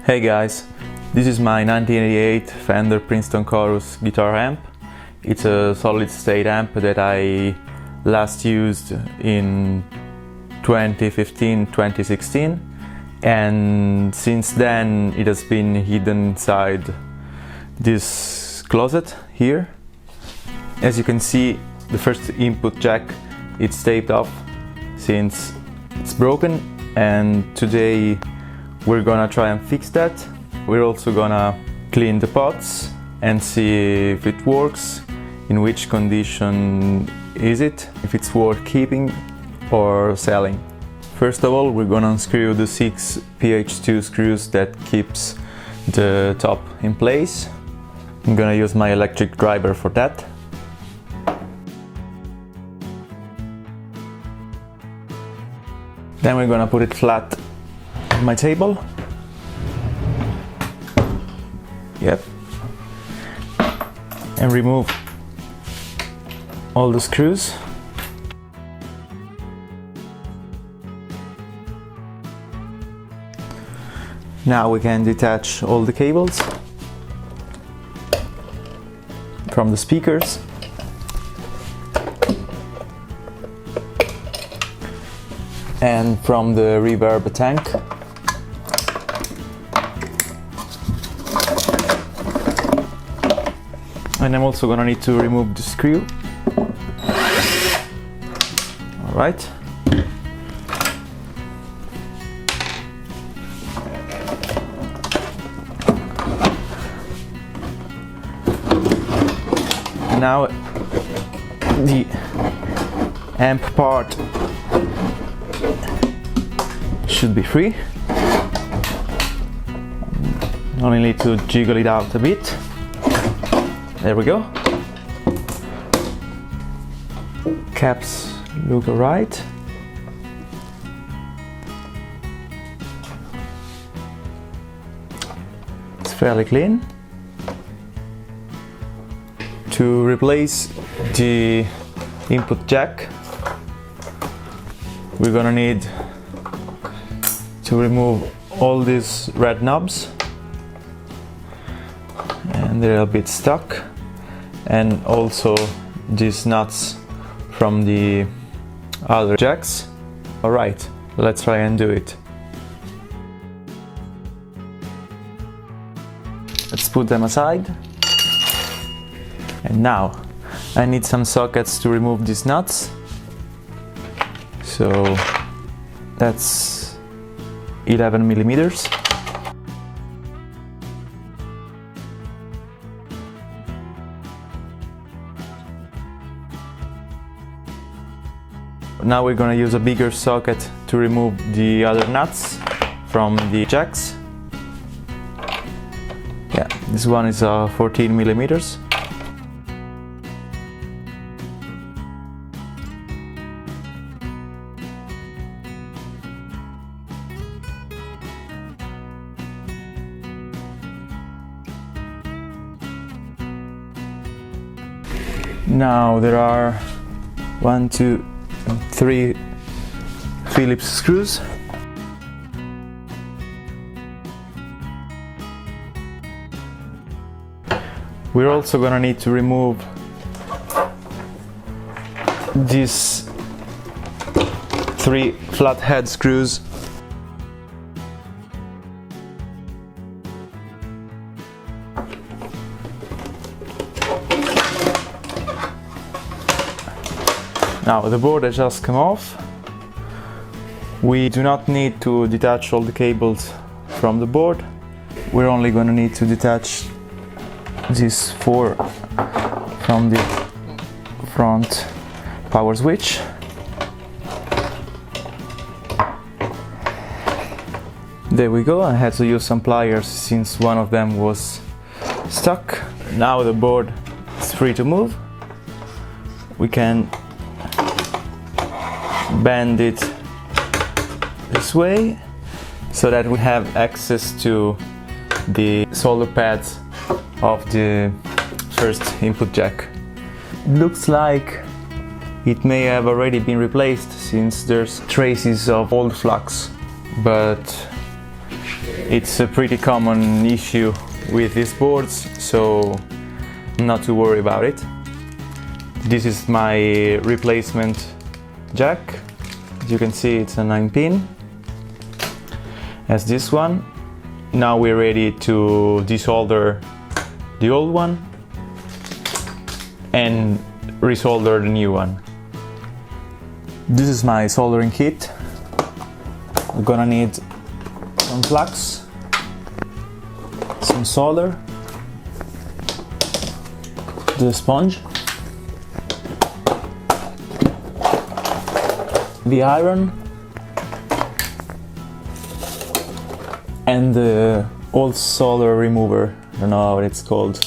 Hey guys, this is my 1988 Fender Princeton Chorus guitar amp. It's a solid state amp that I last used in 2015-2016, and since then it has been hidden inside this closet here. As you can see, the first input jack, it's taped off since it's broken, and today we're gonna try and fix that. We're also gonna clean the pots and see if it works, in which condition is it, if it's worth keeping or selling. First of all, we're gonna unscrew the 6 PH2 screws that keeps the top in place. I'm gonna use my electric driver for that. Then we're gonna put it flat on my table. Yep. And remove all the screws. Now we can detach all the cables from the speakers. And from the reverb tank. And I'm also gonna need to remove the screw. All right. Now the amp part should be free. Only need to jiggle it out a bit. There we go. Caps look alright. It's fairly clean. To replace the input jack, we're gonna need to remove all these red knobs, and they're a bit stuck, and also these nuts from the other jacks. Alright, let's try and do it. Let's put them aside. And now I need some sockets to remove these nuts. So that's 11 millimeters. Now we're gonna use a bigger socket to remove the other nuts from the jacks. Yeah, this one is 14 millimeters. Now there are 1, 2, 3 Phillips screws. We're also gonna need to remove these 3 flathead screws. Now the board has just come off. We do not need to detach all the cables from the board. We're only going to need to detach these 4 from the front power switch. There we go. I had to use some pliers since one of them was stuck. Now the board is free to move. We can bend it this way so that we have access to the solder pads of the first input jack. It looks like it may have already been replaced since there's traces of old flux, but It's a pretty common issue with these boards, so not to worry about it. This is my replacement jack. As you can see, it's a 9-pin, as this one. Now we're ready to desolder the old one and resolder the new one. This is my soldering kit. We're gonna need some flux, some solder, the sponge, the iron, and the old solder remover. I don't know what it's called.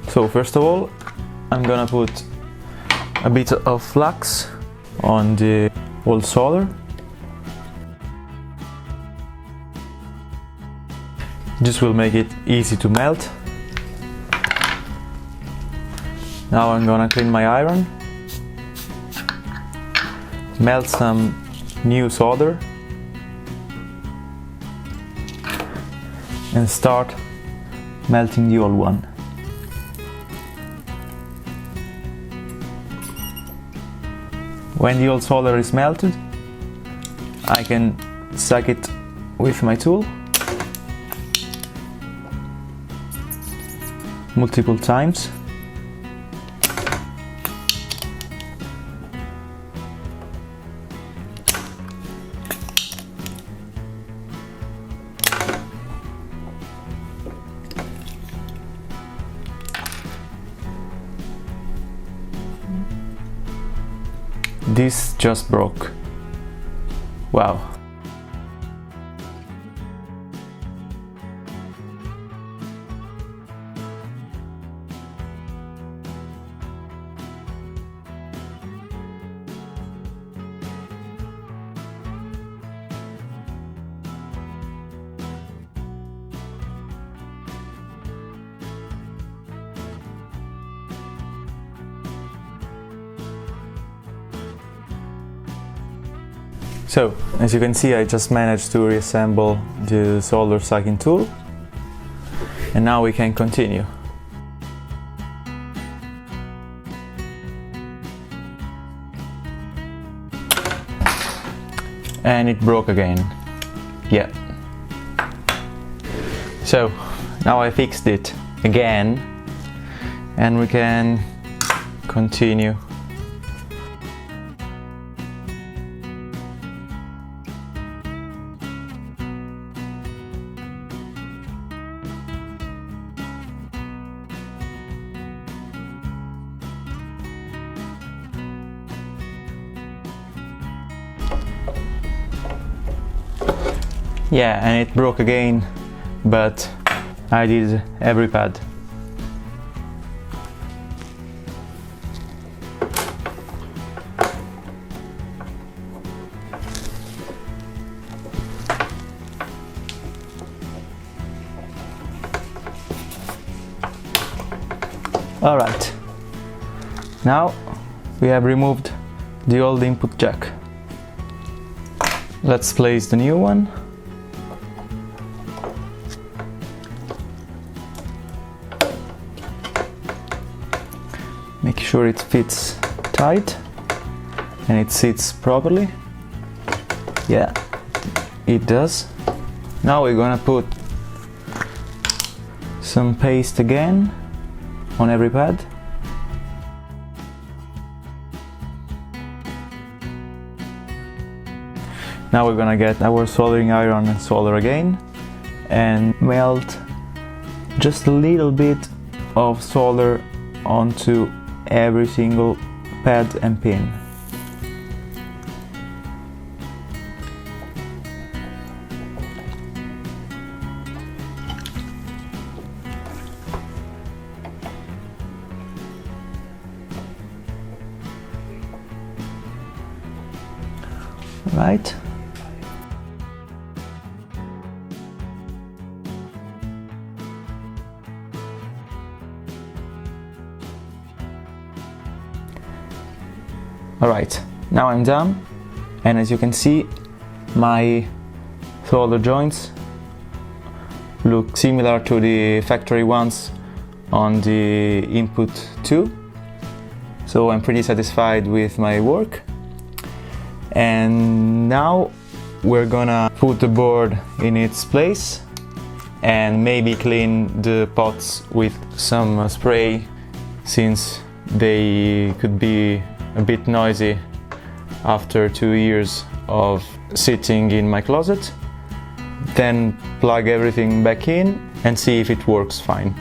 So first of all, I'm gonna put a bit of flux on the old solder. This will make it easy to melt. Now I'm gonna clean my iron, melt some new solder, and start melting the old one. When the old solder is melted, I can suck it with my tool multiple times. This just broke. Wow. So, as you can see, I just managed to reassemble the solder sucking tool, and now we can continue. And it broke again. Yeah. So, now I fixed it again, and we can continue. Yeah, and it broke again, but I did every pad. Alright, now we have removed the old input jack. Let's place the new one. Make sure it fits tight and it sits properly. Yeah, it does. Now we're gonna put some paste again on every pad. Now we're gonna get our soldering iron and solder again and melt just a little bit of solder onto every single pad and pin. Right. Alright, now I'm done, and as you can see, My solder joints look similar to the factory ones on the input 2, so I'm pretty satisfied with my work. And now we're gonna put the board in its place and maybe clean the pots with some spray, since they could be a bit noisy after 2 years of sitting in my closet. Then plug everything back in and see if it works fine.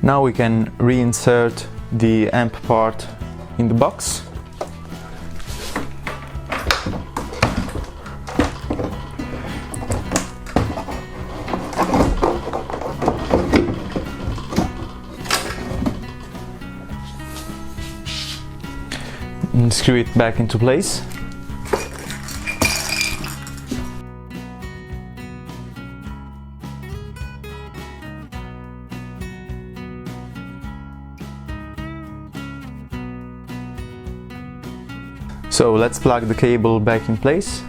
Now we can reinsert the amp part in the box. And screw it back into place. So let's plug the cable back in place.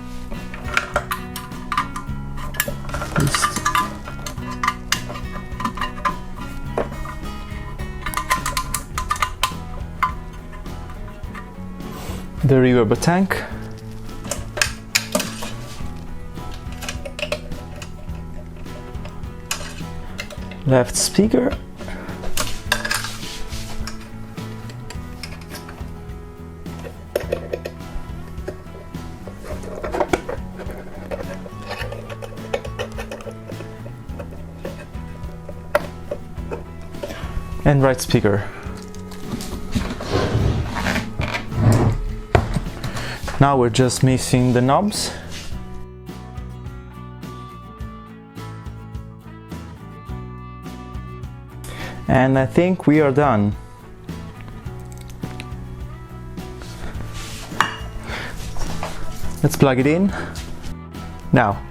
The reverb tank. Left speaker. And right speaker. Now we're just missing the knobs. And I think we are done. Let's plug it in. Now,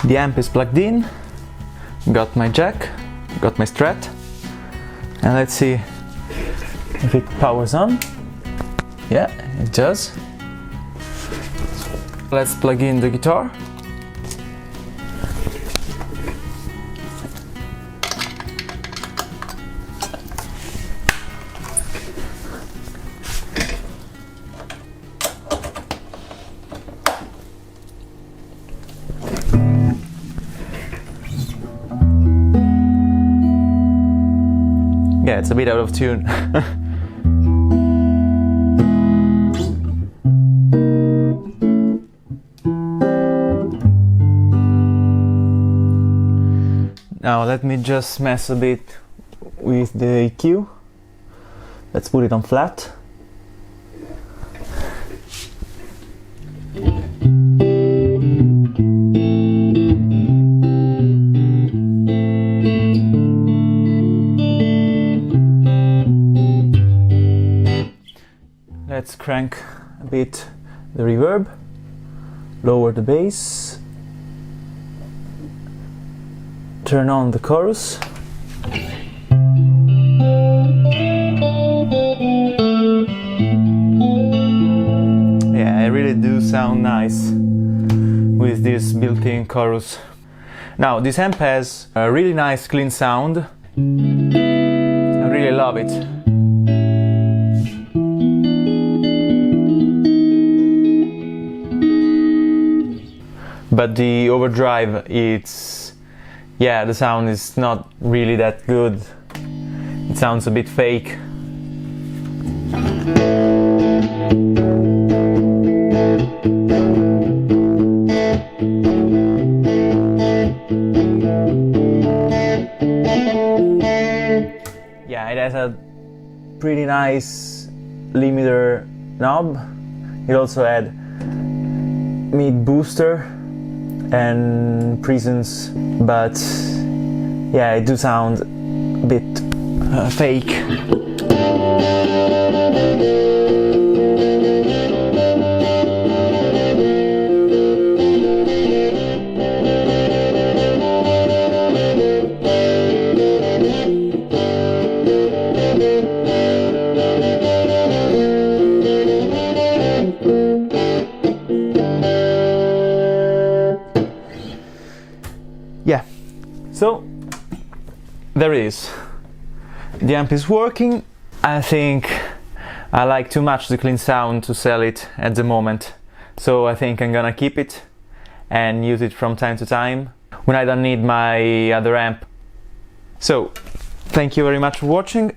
the amp is plugged in, got my jack, got my Strat, and let's see if it powers on. Yeah, it does. Let's plug in the guitar. Yeah, it's a bit out of tune. Now let me just mess a bit with the EQ. Let's put it on flat. Let's crank a bit the reverb, lower the bass, turn on the chorus. really do sound nice with this built-in chorus. Now, this amp has a really nice clean sound. I really love it. But the overdrive, the sound is not really that good. It sounds a bit fake. Yeah, it has a pretty nice limiter knob. It also had mid booster and presence, but yeah, it do sound a bit fake. Yeah, so there it is. The amp is working. I think I like too much the clean sound to sell it at the moment, so I think I'm gonna keep it and use it from time to time when I don't need my other amp. So thank you very much for watching,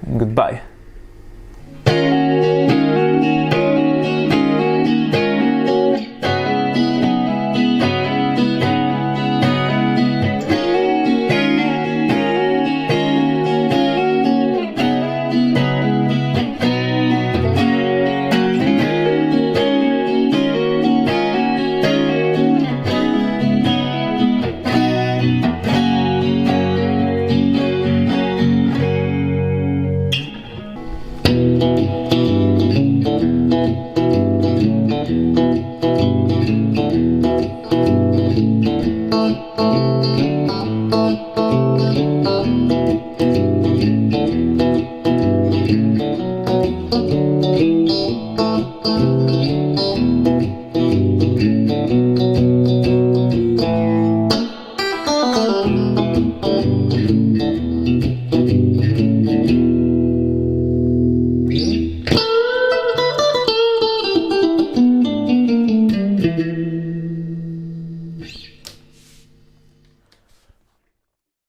and goodbye.